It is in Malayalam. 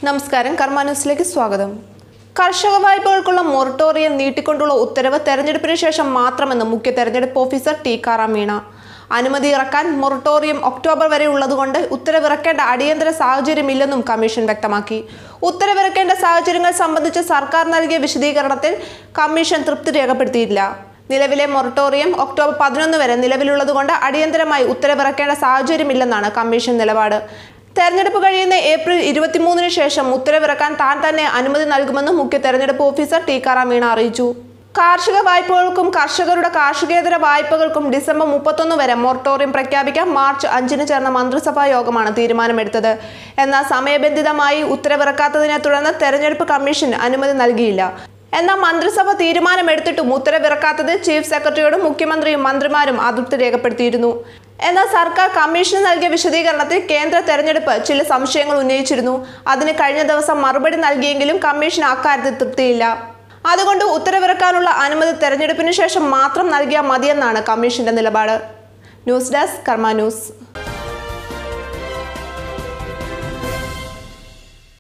നമസ്കാരം, കർമ്മ ന്യൂസിലേക്ക് സ്വാഗതം. കർഷക വായ്പകൾക്കുള്ള മൊറട്ടോറിയം നീട്ടിക്കൊണ്ടുള്ള ഉത്തരവ് തെരഞ്ഞെടുപ്പിന് ശേഷം മാത്രമെന്ന് മുഖ്യ തെരഞ്ഞെടുപ്പ് ഓഫീസർ ടിക്കാറാം മീണ. അനുമതി ഇറക്കാൻ മൊറട്ടോറിയം ഒക്ടോബർ വരെ ഉള്ളതുകൊണ്ട് ഉത്തരവിറക്കേണ്ട അടിയന്തര സാഹചര്യമില്ലെന്നും കമ്മീഷൻ വ്യക്തമാക്കി. ഉത്തരവിറക്കേണ്ട സാഹചര്യങ്ങൾ സംബന്ധിച്ച് സർക്കാർ നൽകിയ വിശദീകരണത്തിൽ കമ്മീഷൻ തൃപ്തി രേഖപ്പെടുത്തിയില്ല. നിലവിലെ മൊറട്ടോറിയം ഒക്ടോബർ 11 വരെ നിലവിലുള്ളതുകൊണ്ട് അടിയന്തരമായി ഉത്തരവിറക്കേണ്ട സാഹചര്യമില്ലെന്നാണ് കമ്മീഷൻ നിലപാട്. തെരഞ്ഞെടുപ്പ് കഴിയുന്ന ഏപ്രിൽ 23 ശേഷം ഉത്തരവിറക്കാൻ താൻ തന്നെ അനുമതി നൽകുമെന്ന് മുഖ്യ തെരഞ്ഞെടുപ്പ് ഓഫീസർ ടിക്കാറാം മീണ അറിയിച്ചു. കാർഷിക വായ്പകൾക്കും കർഷകരുടെ കാർഷികേതര വായ്പകൾക്കും ഡിസംബർ 31 വരെ മൊറട്ടോറിയം പ്രഖ്യാപിക്കാൻ മാർച്ച് 5 ചേർന്ന മന്ത്രിസഭാ യോഗമാണ് തീരുമാനമെടുത്തത്. എന്നാൽ സമയബന്ധിതമായി ഉത്തരവിറക്കാത്തതിനെ തുടർന്ന് തെരഞ്ഞെടുപ്പ് കമ്മീഷൻ അനുമതി നൽകിയില്ല. എന്നാൽ മന്ത്രിസഭ തീരുമാനമെടുത്തിട്ടും ഉത്തരവിറക്കാത്തത് ചീഫ് സെക്രട്ടറിയോടും മുഖ്യമന്ത്രിയും മന്ത്രിമാരും അതൃപ്തി രേഖപ്പെടുത്തിയിരുന്നു. എന്നാൽ സർക്കാർ കമ്മീഷന് നൽകിയ വിശദീകരണത്തിൽ കേന്ദ്ര തെരഞ്ഞെടുപ്പ് ചില സംശയങ്ങൾ ഉന്നയിച്ചിരുന്നു. അതിന് കഴിഞ്ഞ ദിവസം മറുപടി നൽകിയെങ്കിലും കമ്മീഷന് അക്കാര്യത്തിൽ തൃപ്തിയില്ല. അതുകൊണ്ട് ഉത്തരവിറക്കാനുള്ള അനുമതി തെരഞ്ഞെടുപ്പിന് ശേഷം മാത്രം നൽകിയാൽ മതിയെന്നാണ് കമ്മീഷന്റെ നിലപാട്. ന്യൂസ് ഡെസ്ക്, കർമ്മ ന്യൂസ്.